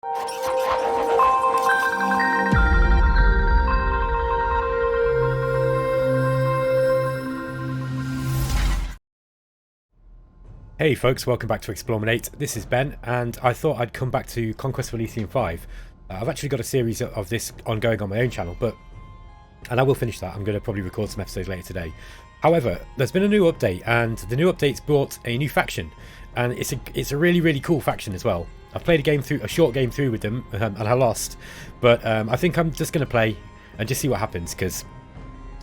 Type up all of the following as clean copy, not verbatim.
Hey folks, welcome back to BATTLEMODE. This is Ben, and I thought I'd come back to Conquest of Elysium 5. I've actually got a series of this ongoing on my own channel, and I will finish that. I'm going to probably record some episodes later today. However, there's been a new update, and the new update's brought a new faction, and it's a really cool faction as well. I've played a short game through with them, and I lost, but I think I'm just going to play and just see what happens, because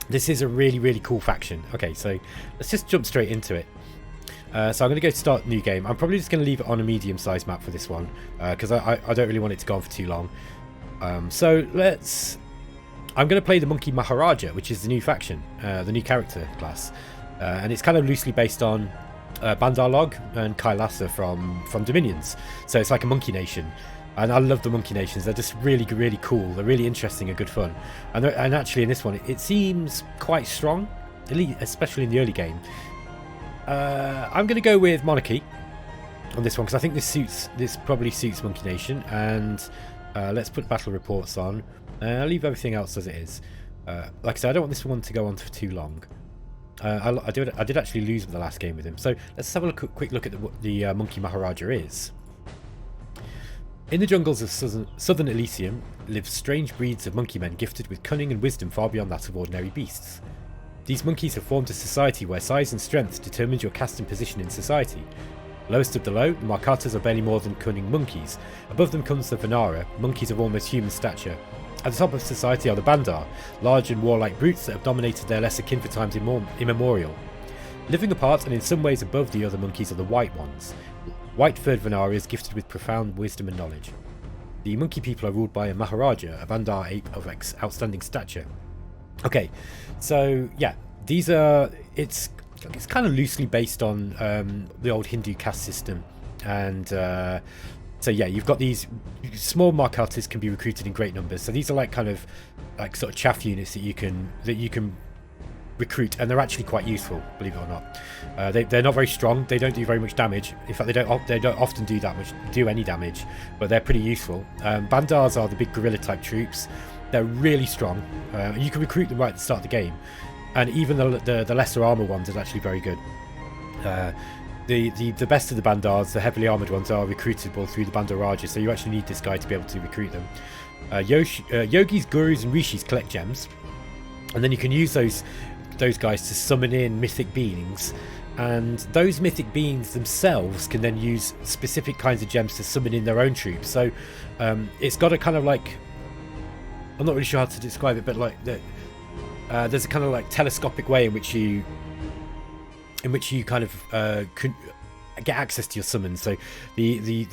this is a really cool faction. Okay, so let's just jump straight into it. So I'm going to go to start new game. I'm probably just going to leave it on a medium-sized map for this one, because I don't really want it to go on for too long. I'm going to play the Monkey Maharaja, which is the new faction, the new character class, and it's kind of loosely based on Bandar Log and Kailasa from Dominions. So it's like a monkey nation, and I love the monkey nations. They're just really cool. They're really interesting and good fun. And actually in this one, it seems quite strong, especially in the early game. I'm going to go with Monarchy on this one because I think this probably suits Monkey Nation, and let's put battle reports on. I'll leave everything else as it is. Like I said, I don't want this one to go on for too long. I did actually lose the last game with him, so let's have a quick look at what the Monkey Maharaja is. In the jungles of southern Elysium live strange breeds of monkey men gifted with cunning and wisdom far beyond that of ordinary beasts. These monkeys have formed a society where size and strength determines your caste and position in society. Lowest of the low, the Marcatas are barely more than cunning monkeys. Above them comes the Vanara, monkeys of almost human stature. At the top of society are the Bandar, large and warlike brutes that have dominated their lesser kin for times immemorial. Living apart and in some ways above the other monkeys are the White Ones, white-furred Vanaras gifted with profound wisdom and knowledge. The monkey people are ruled by a Maharaja, a Bandar ape of outstanding stature. Okay, so yeah, it's kind of loosely based on the old Hindu caste system, and so yeah, you've got these small Marcatas can be recruited in great numbers. So these are like sort of chaff units that you can recruit, and they're actually quite useful, believe it or not. They're not very strong. They don't do very much damage. In fact, they don't often do any damage, but they're pretty useful. Bandars are the big guerrilla type troops. They're really strong. You can recruit them right at the start of the game, and even the lesser armor ones are actually very good. The best of the Bandars, the heavily armored ones, are recruitable through the Bandar Archers, so you actually need this guy to be able to recruit them. Yogis, Gurus, and Rishis collect gems, and then you can use those guys to summon in mythic beings, and those mythic beings themselves can then use specific kinds of gems to summon in their own troops. So it's got a kind of like, I'm not really sure how to describe it, but like there's a kind of like telescopic way in which you kind of can get access to your summons. So the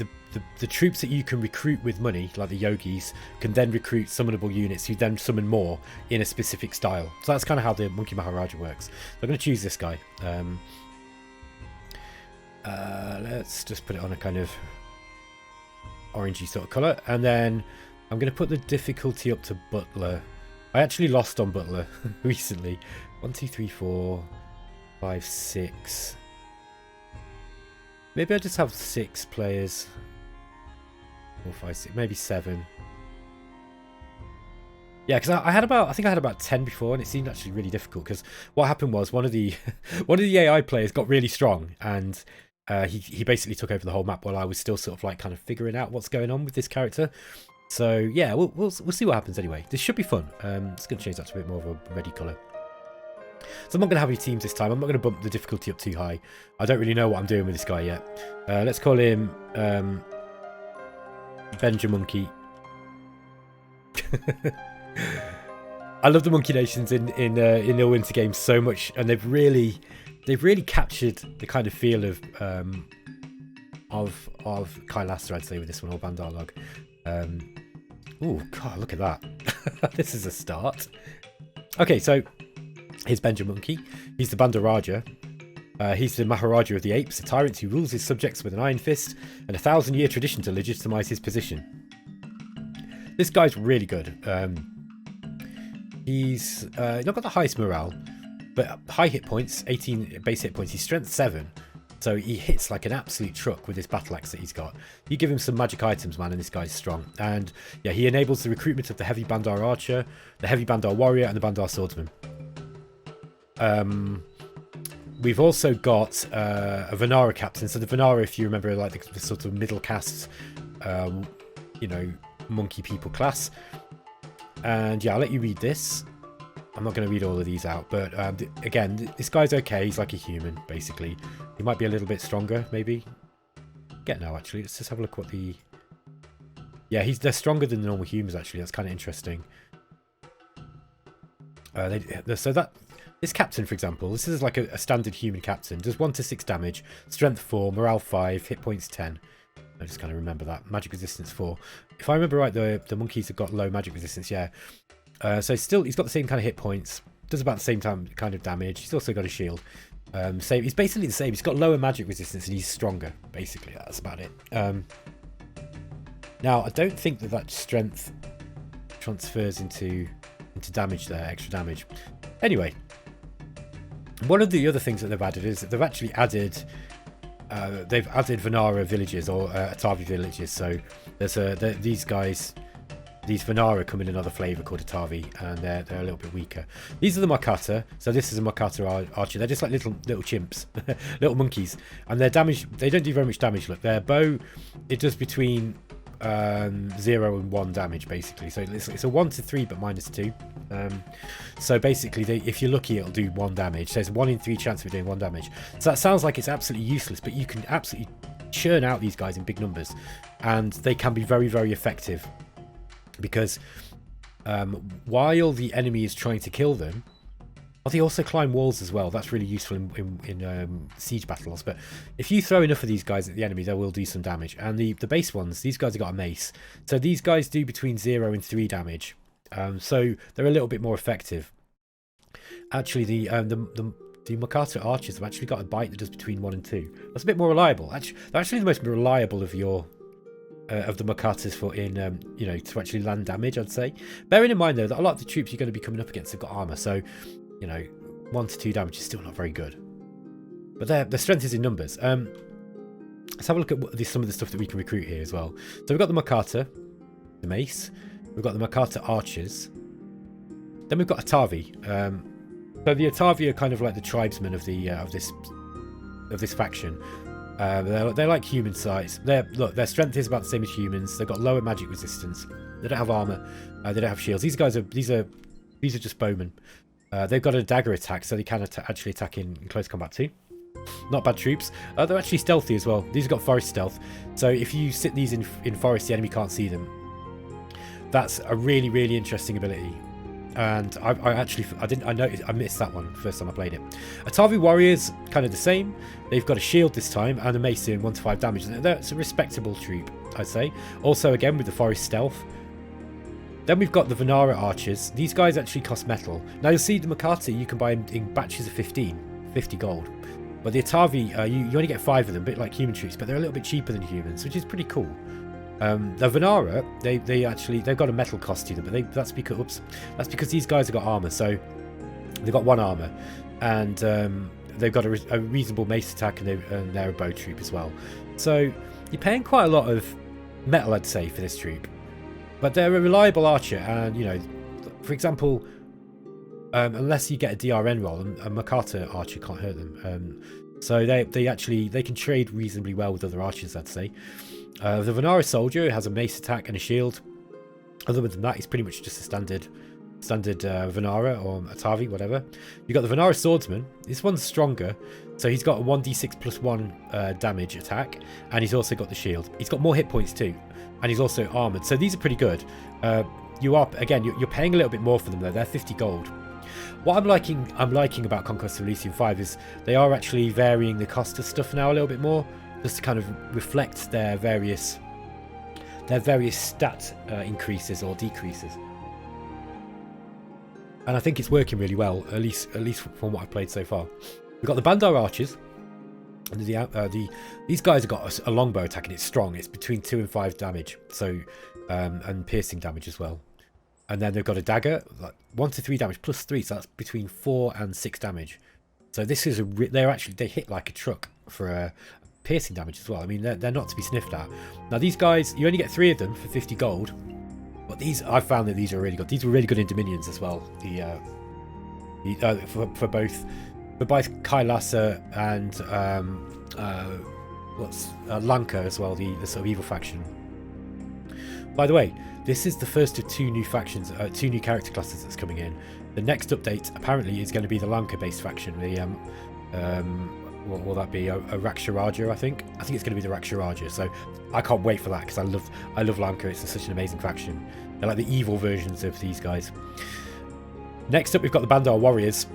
troops that you can recruit with money, like the yogis, can then recruit summonable units who then summon more in a specific style. So that's kind of how the Monkey Maharaja works. So I'm going to choose this guy. Let's just put it on a kind of orangey sort of colour, and then I'm going to put the difficulty up to Butler. I actually lost on Butler recently. 1, 2, 3, 4, 5, 6. Maybe I just have 6 players. 4, 5, 6, maybe 7. Yeah, because I think I had about 10 before, and it seemed actually really difficult. Because what happened was one of the AI players got really strong, and he basically took over the whole map while I was still sort of like kind of figuring out what's going on with this character. So yeah, we'll see what happens anyway. This should be fun. It's going to change that to a bit more of a reddy colour. So I'm not going to have any teams this time. I'm not going to bump the difficulty up too high. I don't really know what I'm doing with this guy yet. Let's call him Benjamonkey. I love the Monkey Nations in Illwinter games so much, and they've really captured the kind of feel of Kailasa, I'd say, with this one, or Bandar Log. Oh god, look at that. This is a start. Okay, so here's Benjamonkey. He's the Bandar Raja. He's the Maharaja of the Apes, a tyrant who rules his subjects with an iron fist and a 1,000-year tradition to legitimize his position. This guy's really good. He's not got the highest morale, but high hit points, 18 base hit points. He's strength 7, So he hits like an absolute truck with this battle axe that he's got. You give him some magic items, man, and this guy's strong. And yeah, he enables the recruitment of the heavy Bandar Archer, the heavy Bandar Warrior, and the Bandar Swordsman. We've also got a Vanara Captain. So the Vanara, if you remember, like the sort of middle caste, you know, monkey people class. And yeah, I'll let you read this. I'm not going to read all of these out, but again, this guy's okay. He's like a human, basically. He might be a little bit stronger, maybe. No, actually, let's just have a look what the... Yeah, they're stronger than the normal humans, actually. That's kind of interesting. This captain, for example, this is like a standard human captain. Does 1 to 6 damage, strength 4, morale 5, hit points 10. I just kind of remember that. Magic resistance 4. If I remember right, the monkeys have got low magic resistance, yeah. So he's got the same kind of hit points. Does about the same kind of damage. He's also got a shield. He's basically the same. He's got lower magic resistance and he's stronger. Basically, that's about it. Now, I don't think that strength transfers into damage there, extra damage. Anyway, one of the other things that they've added is that they've actually added Vanara Villages or Atari Villages. So there's these guys. These Vanara come in another flavour called Atari, and they're a little bit weaker. These are the Makata. So this is a Makata Archer. They're just like little chimps, little monkeys, and their damage. They don't do very much damage. Look, their bow, it does between 0 and 1 damage basically. So it's a 1 to 3 but -2. So basically, if you're lucky, it'll do 1 damage. So there's a 1 in 3 chance of it doing 1 damage. So that sounds like it's absolutely useless, but you can absolutely churn out these guys in big numbers, and they can be very, very effective. Because while the enemy is trying to kill them, they also climb walls as well. That's really useful in siege battles. But if you throw enough of these guys at the enemy, they will do some damage. And the base ones, these guys have got a mace. So these guys do between 0 and 3 damage. So they're a little bit more effective. Actually, the Makata Archers have actually got a bite that does between 1 and 2. That's a bit more reliable. They're actually the most reliable of your... of the Makatas for you know, to actually land damage, I'd say. Bearing in mind though that a lot of the troops you're going to be coming up against have got armor, so you know, 1 to 2 damage is still not very good. But their strength is in numbers. Let's have a look at some of the stuff that we can recruit here as well. So we've got the Makata, the mace. We've got the Makata Archers. Then we've got Atari. So the Atari are kind of like the tribesmen of this faction. They're like human size. Their strength is about the same as humans. They've got lower magic resistance. They don't have armor. They don't have shields. These are just bowmen. They've got a dagger attack, so they can actually attack in close combat too. Not bad troops. They're actually stealthy as well. These have got forest stealth. So if you sit these in forest, the enemy can't see them. That's a really, really interesting ability. And I missed that one first time I played it. Atari Warriors, kind of the same. They've got a shield this time and a mace doing 1 to 5 damage. That's a respectable troop, I'd say. Also, again, with the forest stealth. Then we've got the Vanara Archers. These guys actually cost metal. Now you'll see the Makata, you can buy them in batches of 50 gold. But the Atari, you only get 5 of them, a bit like human troops, but they're a little bit cheaper than humans, which is pretty cool. The Vanara, they've got a metal cost to them, but that's because these guys have got armor. So they've got 1 armor, and they've got a reasonable mace attack, and they're a bow troop as well. So you're paying quite a lot of metal, I'd say, for this troop. But they're a reliable archer, and you know, for example, unless you get a DRN roll, a Makata archer can't hurt them. So they can trade reasonably well with other archers, I'd say. The Vanara Soldier has a mace attack and a shield. Other than that, he's pretty much just a standard Vanara or Atari, whatever. You've got the Vanara Swordsman. This one's stronger, so he's got a 1d6 plus 1 damage attack, and he's also got the shield. He's got more hit points too, and he's also armored. So these are pretty good. You're paying a little bit more for them though. They're 50 gold. What I'm liking about Conquest of Elysium 5 is they are actually varying the cost of stuff now a little bit more, just to kind of reflect their various stat increases or decreases. And I think it's working really well, at least from what I've played so far. We've got the Bandar Archers. And these guys have got a longbow attack, and it's strong. It's between 2 and 5 damage, so and piercing damage as well. And then they've got a dagger, like 1 to 3 damage plus 3, so that's between 4 and 6 damage. So this is they hit like a truck for piercing damage as well. I mean, they're not to be sniffed at. Now these guys, you only get 3 of them for 50 gold, but these, I found that these are really good. These were really good in Dominions as well. For both Kailasa and Lanka as well, the sort of evil faction. By the way, this is the first of 2 new factions, 2 new character classes that's coming in. The next update apparently is going to be the Lanka-based faction. What will that be? A Raksharaja, I think. I think it's going to be the Raksharaja. So I can't wait for that because I love Lanka. It's such an amazing faction. They're like the evil versions of these guys. Next up, we've got the Bandar Warriors.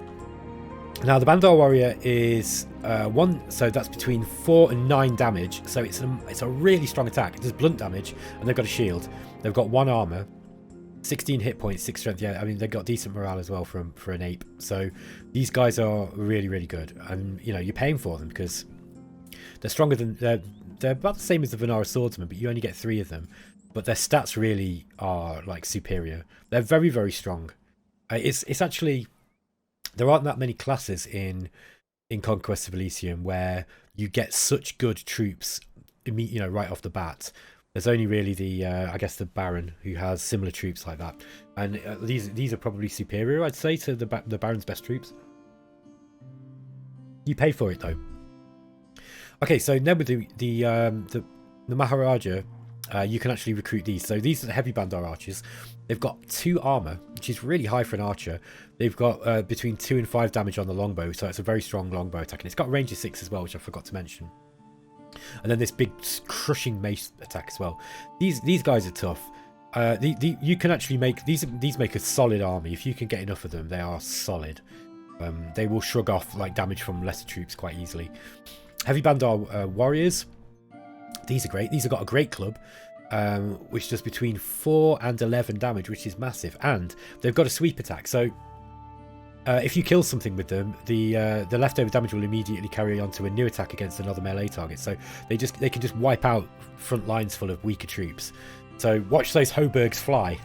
Now the Bandar Warrior is so that's between 4 and 9 damage. So it's a really strong attack. It does blunt damage, and they've got a shield. They've got 1 armor, 16 hit points, 6 strength. Yeah, I mean they've got decent morale as well for an ape. So these guys are really, really good, and you know you're paying for them because they're stronger than they're about the same as the Vanara Swordsman, but you only get 3 of them. But their stats really are like superior. They're very, very strong. It's actually, there aren't that many classes in Conquest of Elysium where you get such good troops, you know, right off the bat. There's only really the I guess the Baron who has similar troops like that, and these are probably superior, I'd say, to the Baron's best troops. You pay for it though. Okay, so then with the Maharaja, you can actually recruit these. So these are the heavy Bandar Archers. They've got 2 armor, which is really high for an archer. They've got between 2 and 5 damage on the longbow, so it's a very strong longbow attack. And it's got range of 6 as well, which I forgot to mention. And then this big crushing mace attack as well. These guys are tough. You can actually make these make a solid army. If you can get enough of them, they are solid. They will shrug off like damage from lesser troops quite easily. Heavy Bandar Warriors. These are great. These have got a great club, which does between 4 and 11 damage, which is massive. And they've got a sweep attack. So if you kill something with them, the leftover damage will immediately carry on to a new attack against another melee target. So they can just wipe out front lines full of weaker troops. So watch those Hoburgs fly.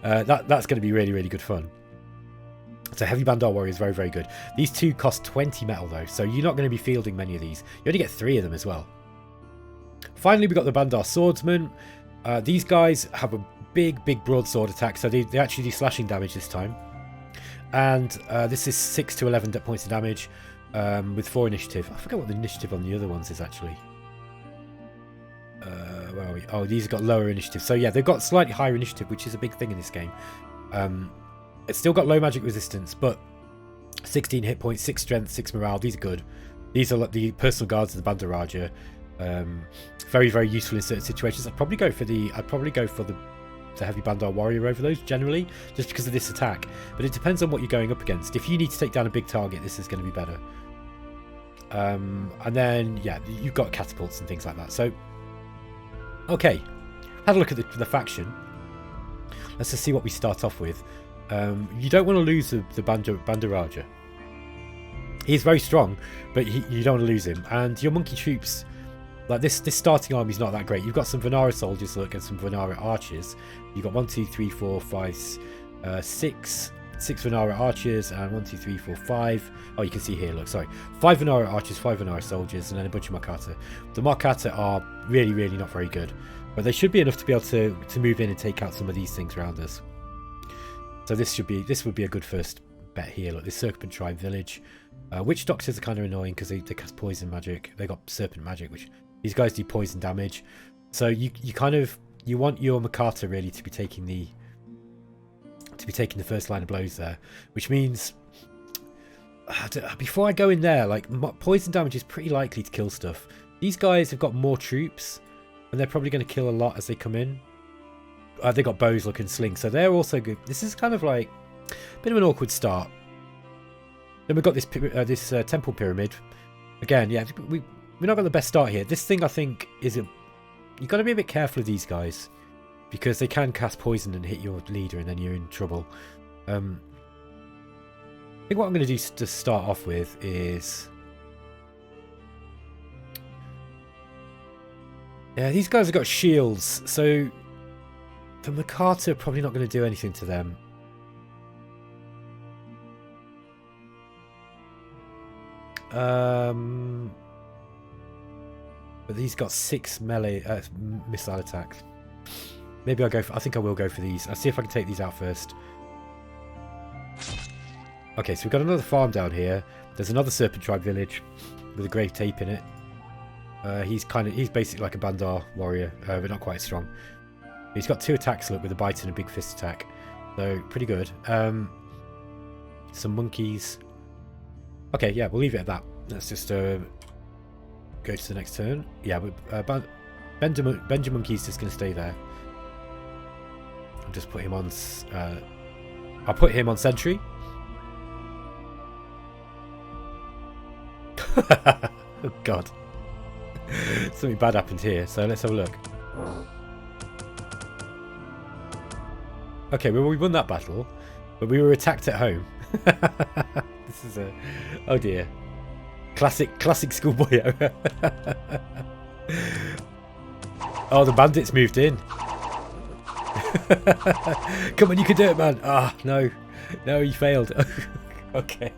That's going to be really, really good fun. So Heavy Bandar Warrior is very, very good. These 2 cost 20 metal though, so you're not going to be fielding many of these. You only get 3 of them as well. Finally, we've got the Bandar Swordsman. These guys have a big broadsword attack, so they actually do slashing damage this time. And this is 6 to 11 points of damage with 4 initiative. I forget what the initiative on the other ones is actually. Where are we? Oh, these have got lower initiative. So yeah, they've got slightly higher initiative, which is a big thing in this game. It's still got low magic resistance, but 16 hit points, 6 strength, 6 morale. These are good. These are like the personal guards of the Bandar Raja. Very, very useful in certain situations. I'd probably go for the Heavy Bandar Warrior over those generally, just because of this attack. But it depends on what you're going up against. If you need to take down a big target, this is going to be better. And then yeah, you've got catapults and things like that. So okay, had a look at the faction. Let's just see what we start off with. You don't want to lose the Bandar Raja. He's very strong, but you don't want to lose him. And your monkey troops, like this starting army is not that great. You've got some Vanara Soldiers and some Vanara Archers. You've got 1, 2, 3, 4, 5, 6 Vanara Archers, and 1, 2, 3, 4, 5. Oh, you can see here, look, sorry. 5 Vanara Archers, 5 Vanara Soldiers, and then a bunch of Markata. The Markata are really, really not very good, but they should be enough to be able to move in and take out some of these things around us. So this would be a good first bet here. Look, this Serpent Tribe Village. Witch Doctors are kind of annoying because they cast poison magic. They got serpent magic, which these guys do poison damage. So you want your Makata really to be taking the first line of blows there, which means before I go in there, like poison damage is pretty likely to kill stuff. These guys have got more troops, and they're probably going to kill a lot as they come in. They got bows, look, and slings, so they're also good. This is kind of like a bit of an awkward start. Then we've got this temple pyramid. Again, yeah, we've not got the best start here. This thing, I think, you've got to be a bit careful of these guys, because they can cast poison and hit your leader, and then you're in trouble. I think what I'm going to do to start off with is... yeah, these guys have got shields, so the Makata are probably not going to do anything to them. But he's got 6 melee missile attacks. Maybe I'll go for... I think I will go for these. I'll see if I can take these out first. Okay, so we've got another farm down here. There's another Serpent Tribe village with a grey tape in it. He's basically like a Bandar Warrior, but not quite as strong. He's got 2 attacks, look, with a bite and a big fist attack. So, pretty good. Some monkeys. Okay, yeah, we'll leave it at that. Let's just go to the next turn. Yeah, but Benja Monkey's just going to stay there. I'll just put him on... I'll put him on sentry. Oh, God. Something bad happened here, so let's have a look. Okay, well, we won that battle, but we were attacked at home. This is a... Oh, dear. Classic schoolboy error. Oh, the bandits moved in. Come on, you can do it, man. Ah, no. No, you failed. Okay.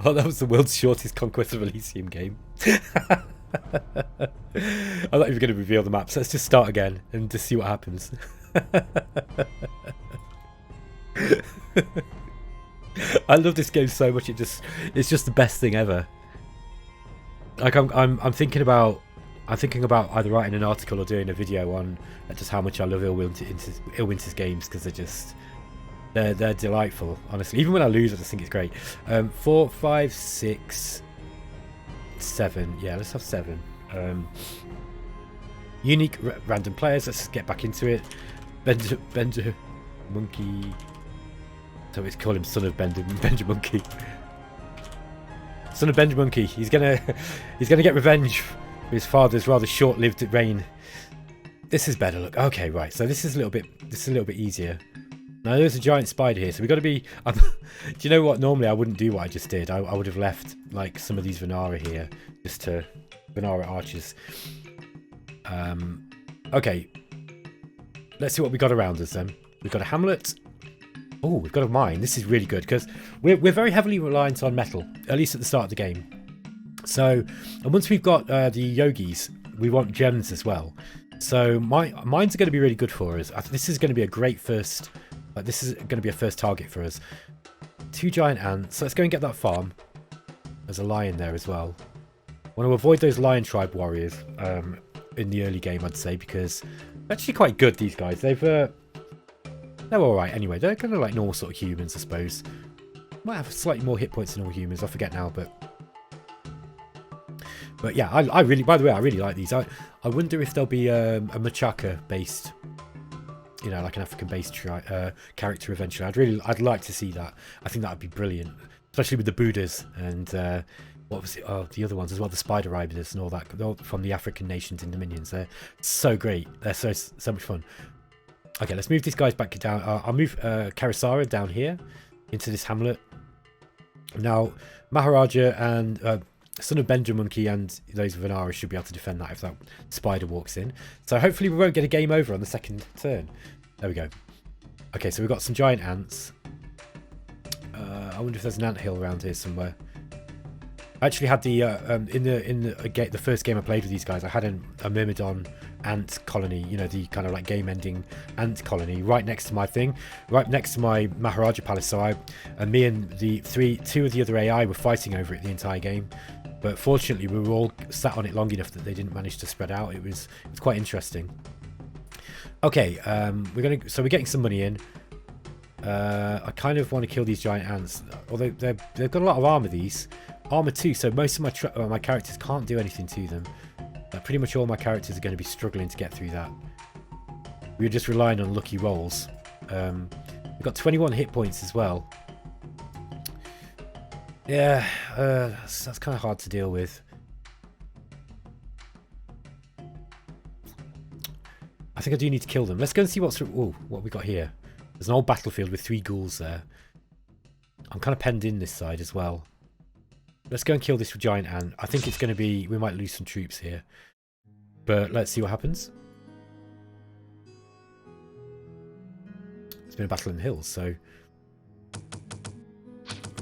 Oh, that was the world's shortest Conquest of Elysium game. I'm not even going to reveal the maps. Let's just start again and just see what happens. I love this game so much. It's just the best thing ever. Like I'm thinking about either writing an article or doing a video on just how much I love Illwinter's games, because they're delightful, honestly. Even when I lose, I just think it's great. 4, 5, 6, 7. Yeah, let's have 7. Unique random players. Let's get back into it. Benja Monkey. So let's call him Son of Benja Monkey. Son of Benja Monkey. He's gonna get revenge for his father's rather short-lived reign. This is better. Look. Okay, right. So this is a little bit easier. Now there's a giant spider here, so we've got to be... do you know what? Normally I wouldn't do what I just did. I would have left like some of these Vanara here, just to Vanara Archers. Okay, let's see what we got around us then. We've got a hamlet. Oh, we've got a mine. This is really good because we're very heavily reliant on metal, at least at the start of the game. So, and once we've got the yogis, we want gems as well. So mines are going to be really good for us. This is going to be a great first. This is going to be a first target for us. 2 giant ants. So let's go and get that farm. There's a lion there as well. I want to avoid those lion tribe warriors in the early game, I'd say, because they're actually quite good. These guys, they're all right anyway. They're kind of like normal sort of humans, I suppose. Might have slightly more hit points than normal humans. I forget now, but yeah, I really. By the way, I really like these. I wonder if there'll be a Machaca based, you know, like an African-based character eventually. I'd like to see that. I think that would be brilliant, especially with the Buddhas and what was it? Oh, the other ones as well, the Spider Riders and all that. They're all from the African nations and dominions. They're so great. They're so much fun. Okay, let's move these guys back down. I'll move Kailasa down here into this hamlet. Now, Maharaja and Son of Benja Monkey and those Vanara should be able to defend that if that spider walks in. So hopefully we won't get a game over on the second turn. There we go. Okay, so we've got some giant ants. I wonder if there's an anthill around here somewhere. I actually had the the first game I played with these guys, I had a Myrmidon ant colony, you know, the kind of like game-ending ant colony right next to my thing, right next to my Maharaja palace. So me and two of the other AI were fighting over it the entire game. But fortunately, we were all sat on it long enough that they didn't manage to spread out. It was quite interesting. Okay, we're getting some money in. I kind of want to kill these giant ants, although they've got a lot of armor. These armor too, so most of my characters can't do anything to them. Pretty much all my characters are going to be struggling to get through that. We're just relying on lucky rolls. We've got 21 hit points as well. Yeah, that's kind of hard to deal with. I think I do need to kill them. Let's go and see what we got here. There's an old battlefield with 3 ghouls there. I'm kind of penned in this side as well. Let's go and kill this giant ant. I think it's going to be... We might lose some troops here. But let's see what happens. It's been a battle in the hills, so...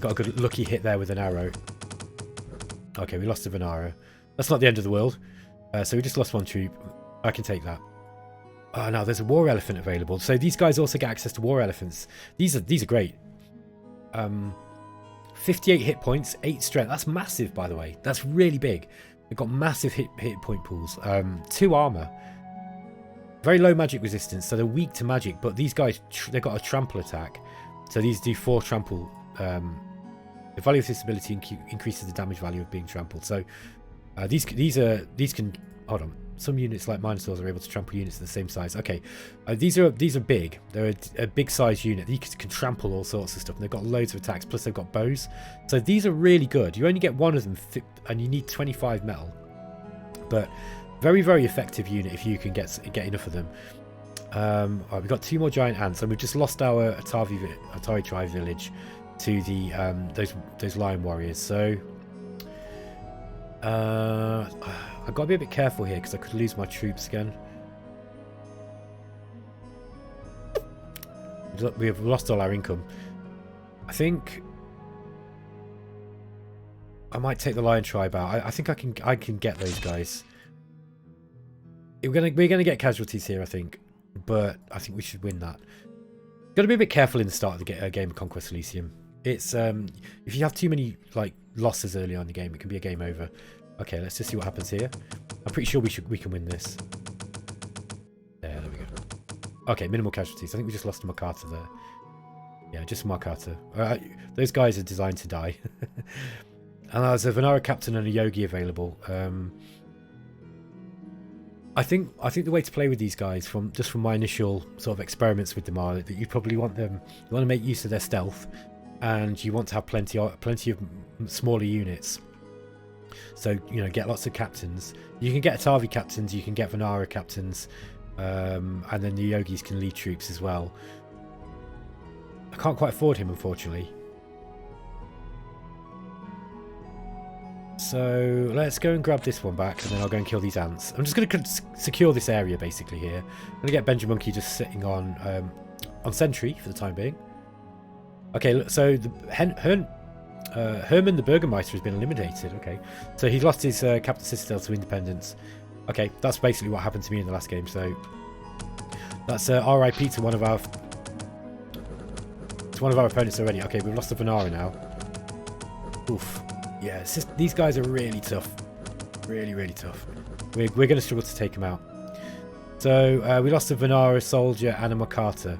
Got a good lucky hit there with an arrow. Okay, we lost to Vanara. That's not the end of the world. So we just lost one troop. I can take that. Oh, no, there's a war elephant available. So these guys also get access to war elephants. These are great. 58 hit points, 8 strength. That's massive, by the way. That's really big. They've got massive hit point pools. 2 armor. Very low magic resistance, so they're weak to magic. But these guys, they've got a trample attack. So these do 4 trample. The value of this ability increases the damage value of being trampled. So these can hold on. Some units like Minosaurs are able to trample units of the same size. Okay, these are big. They're a big size unit. These can trample all sorts of stuff. And they've got loads of attacks. Plus they've got bows. So these are really good. You only get one of them, and you need 25 metal. But very, very effective unit if you can get enough of them. Right, we've got 2 more giant ants, and we've just lost our Atari tribe village to the those lion warriors. So I've got to be a bit careful here because I could lose my troops again. We have lost all our income. I think I might take the lion tribe out. I think I can get those guys. We're gonna get casualties here, I think, but I think we should win that. Got to be a bit careful in the start of the game of Conquest of Elysium. It's if you have too many like losses early on in the game, it can be a game over. Okay, let's just see what happens here. I'm pretty sure we can win this. There we go. Okay, minimal casualties. I think we just lost a Makata there. Yeah, just a Makata. Those guys are designed to die. And there's a Vanara Captain and a Yogi available. I think the way to play with these guys, from my initial sort of experiments with them, are that you probably want them. You want to make use of their stealth, and you want to have plenty of smaller units. So get lots of captains. You can get Atari captains, you can get Vanara captains, and then the Yogis can lead troops as well. I can't quite afford him, unfortunately. So let's go and grab this one back, and then I'll go and kill these ants. I'm just going to secure this area basically here. I'm going to get Benjamin Monkey just sitting on sentry for the time being. Okay, so the Herman the Burgermeister has been eliminated. Okay, so he lost his Captain Citadel to independence. Okay, that's basically what happened to me in the last game. So that's RIP to one of our opponents already. Okay, we've lost the Vanara now. Oof. Yeah, it's just, these guys are really tough. Really, really tough. We're going to struggle to take them out. So we lost a Vanara Soldier and a Makata.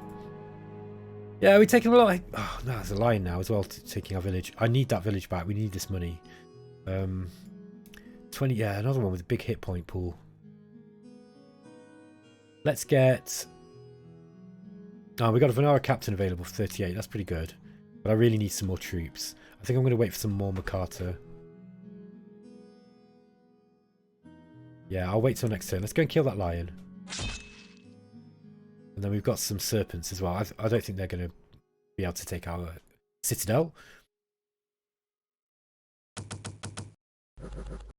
Yeah, we're taking a lot. Oh, no, there's a lion now as well, taking our village. I need that village back. We need this money. 20. Yeah, another one with a big hit point pool. Let's get. Oh, we got a Vanara Captain available for 38. That's pretty good. But I really need some more troops. I think I'm going to wait for some more Makata. Yeah, I'll wait till next turn. Let's go and kill that lion. And then we've got some serpents as well. I don't think they're going to be able to take our citadel.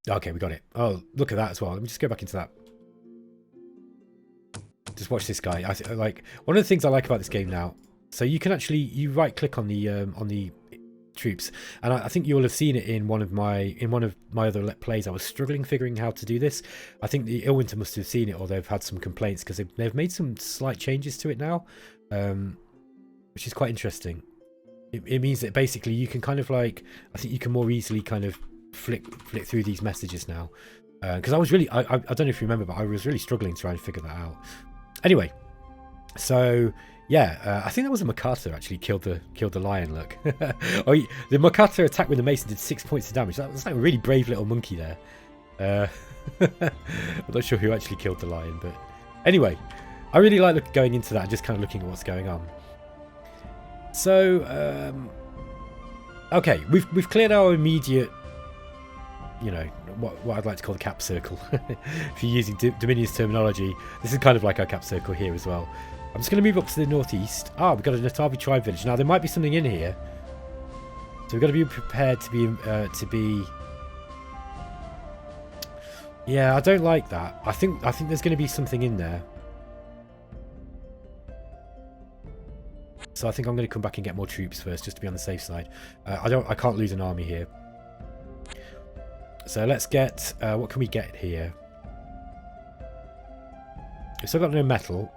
Okay, we got it. Oh, look at that as well. Let me just go back into that. Just watch this guy. Like one of the things I like about this game now. So you can actually right click on the troops, and I think you will have seen it in one of my other plays. I was struggling figuring how to do this. I think the Illwinter must have seen it, or they've had some complaints because they've made some slight changes to it now, which is quite interesting. It means that basically you can kind of like, I think you can more easily kind of flick through these messages now, because I was really I don't know if you remember, but I was really struggling trying to figure that out. Anyway, so yeah, I think that was a Makata actually killed the lion. Look, oh, the Makata attack with the mason did 6 points of damage. That was like a really brave little monkey there. I'm not sure who actually killed the lion, but anyway, I really like going into that and just kind of looking at what's going on. So okay, we've cleared our immediate, what I'd like to call the cap circle. If you're using Dominion's terminology, this is kind of like our cap circle here as well. I'm just going to move up to the northeast. Ah, we've got an Atari tribe village. Now, there might be something in here. So we've got to be prepared to be... Yeah, I don't like that. I think there's going to be something in there. So I think I'm going to come back and get more troops first, just to be on the safe side. I can't lose an army here. So let's get... what can we get here? We've still got no metal.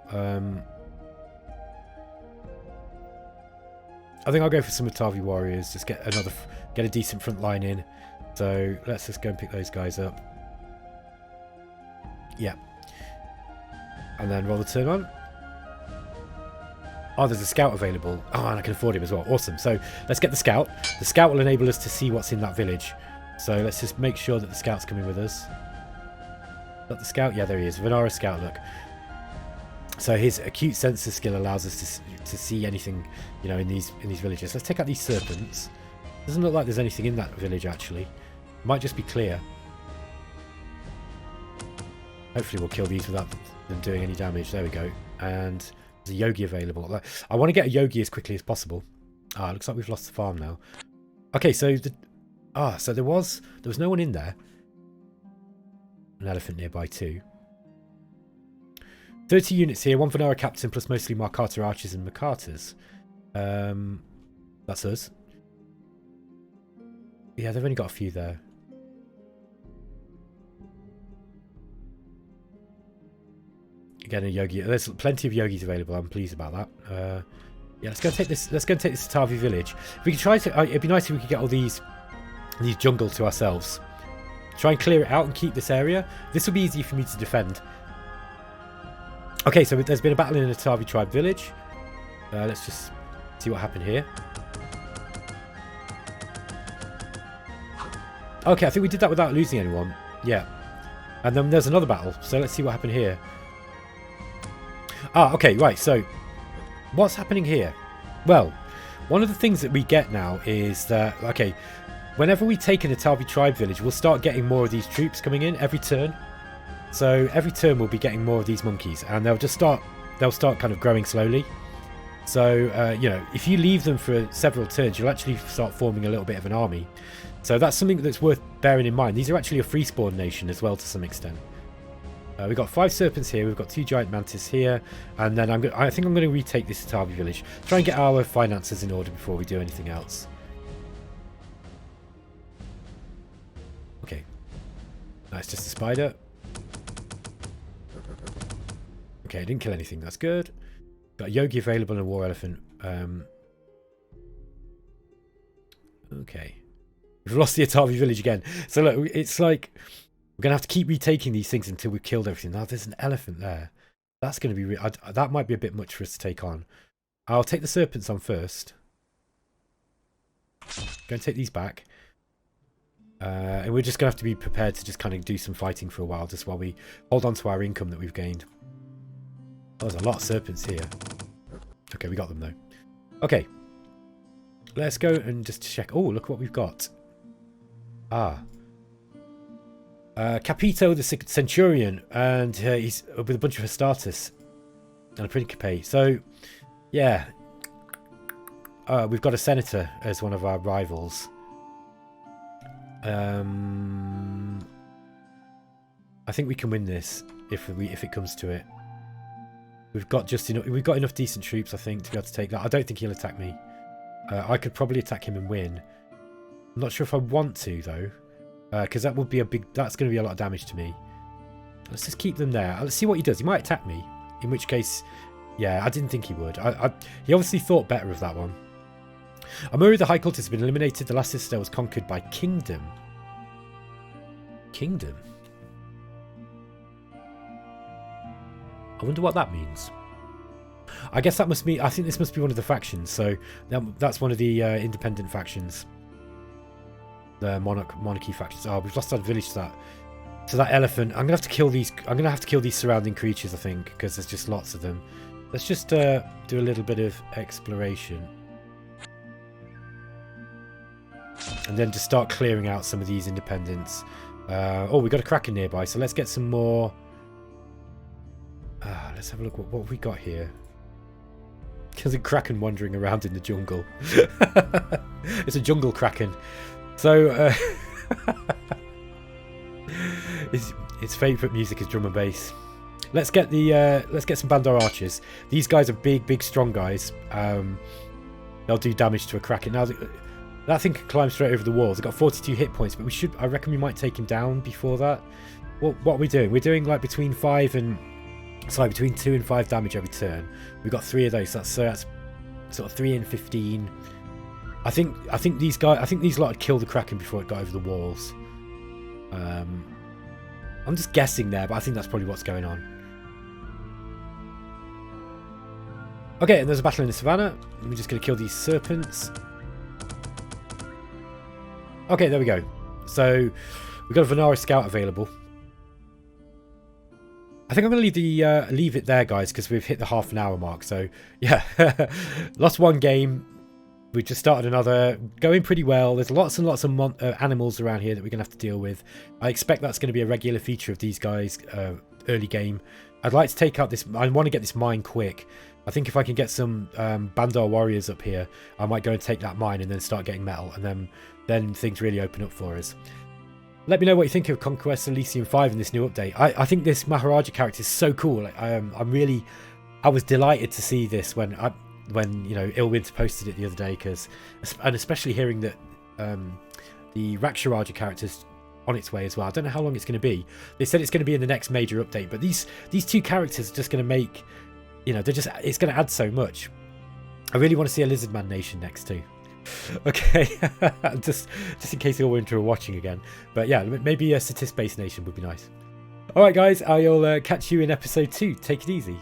I think I'll go for some Atari Warriors. Just get a decent front line in. So let's just go and pick those guys up. Yeah. And then roll the turn on. Oh, there's a scout available. Oh, and I can afford him as well. Awesome. So let's get the scout. The scout will enable us to see what's in that village. So let's just make sure that the scout's coming with us. Is that the scout? Yeah, there he is. Vanara Scout, look. So his acute sensor skill allows us to see anything, you know, in these villages. Let's take out these serpents. Doesn't look like there's anything in that village actually. Might just be clear. Hopefully we'll kill these without them doing any damage. There we go. And there's a yogi available. I want to get a yogi as quickly as possible. Ah, looks like we've lost the farm now. Okay, so so there was no one in there. An elephant nearby too. 30 units here, 1 Vanara Captain plus mostly Markata Archers and Markatas. That's us. Yeah, they've only got a few there. Again, a yogi. There's plenty of yogis available. I'm pleased about that. Yeah, let's go and take this. Let's go and take this Atari village. If we could try to. It'd be nice if we could get all these jungle to ourselves. Try and clear it out and keep this area. This will be easy for me to defend. Okay, so there's been a battle in an Atari tribe village. Let's just see what happened here. Okay, I think we did that without losing anyone. Yeah. And then there's another battle. So let's see what happened here. Ah, okay, right. So what's happening here? Well, one of the things that we get now is that, okay, whenever we take an Atari tribe village, we'll start getting more of these troops coming in every turn. So every turn we'll be getting more of these monkeys, and they'll start kind of growing slowly. So you know, if you leave them for several turns, you'll actually start forming a little bit of an army. So that's something that's worth bearing in mind. These are actually a free spawn nation as well to some extent. We've got 5 serpents here, we've got 2 giant mantis here, and then I think I'm going to retake this Atari village. Try and get our finances in order before we do anything else. Okay. Nice, just a spider. Okay, I didn't kill anything, that's good. Got a yogi available and a war elephant. Okay. We've lost the Atari village again. So look, it's like we're going to have to keep retaking these things until we've killed everything. Now there's an elephant there. That's going to be... that might be a bit much for us to take on. I'll take the serpents on first. Go and take these back. And we're just going to have to be prepared to just kind of do some fighting for a while, just while we hold on to our income that we've gained. Oh, there's a lot of serpents here. Okay, we got them though. Okay. Let's go and just check. Oh, look what we've got. Ah. Capito the Centurion, and he's with a bunch of Hestatus and a Principe. So, yeah. We've got a Senator as one of our rivals. I think we can win this if it comes to it. We've got enough decent troops, I think, to be able to take that. I don't think he'll attack me. I could probably attack him and win. I'm not sure if I want to though, because that would be that's going to be a lot of damage to me. Let's just keep them there. Let's see what he does. He might attack me, in which case, yeah, I didn't think he would. He obviously thought better of that one. Amuri the High Cultist has been eliminated. The last citadel was conquered by Kingdom. Kingdom? I wonder what that means. I guess that must be... I think this must be one of the factions. So that's one of the independent factions. The monarchy factions. Oh, we've lost our village to that elephant. I'm gonna have to kill these. I'm gonna have to kill these surrounding creatures, I think, because there's just lots of them. Let's just do a little bit of exploration, and then just start clearing out some of these independents. Oh, we got a kraken nearby, so let's get some more. Let's have a look. What have we got here? There's a kraken wandering around in the jungle. It's a jungle kraken. So its favourite music is drum and bass. Let's get some Bandar Archers. These guys are big, strong guys. They'll do damage to a kraken. Now, That thing can climb straight over the walls. It's got 42 hit points, but I reckon we might take him down before that. What are we doing? We're doing like between 2 and 5 damage every turn. We've got 3 of those, so that's sort of 3 and 15. I think these lot would kill the Kraken before it got over the walls. I'm just guessing there, but I think that's probably what's going on. Okay, and there's a battle in the savannah. We're just going to kill these serpents. Okay, there we go. So we've got a Vanara Scout available. I think I'm going to leave it there, guys, because we've hit the half an hour mark. So yeah, lost one game. We just started another, going pretty well. There's lots and lots of animals around here that we're going to have to deal with. I expect that's going to be a regular feature of these guys early game. I'd like to take out this, I want to get this mine quick. I think if I can get some Bandar Warriors up here, I might go and take that mine and then start getting metal, and then things really open up for us. Let me know what you think of Conquest of Elysium 5 in this new update. I think this Maharaja character is so cool. I was delighted to see this when you know, Illwinter posted it the other day, and especially hearing that the Raksharaja character's on its way as well. I don't know how long it's going to be. They said it's going to be in the next major update, but these 2 characters are just going to make, you know, it's going to add so much. I really want to see a Lizardman Nation next too. Okay, just in case Illwinter are watching again. But yeah, maybe a Statist-based nation would be nice. Alright guys, I'll catch you in episode 2. Take it easy.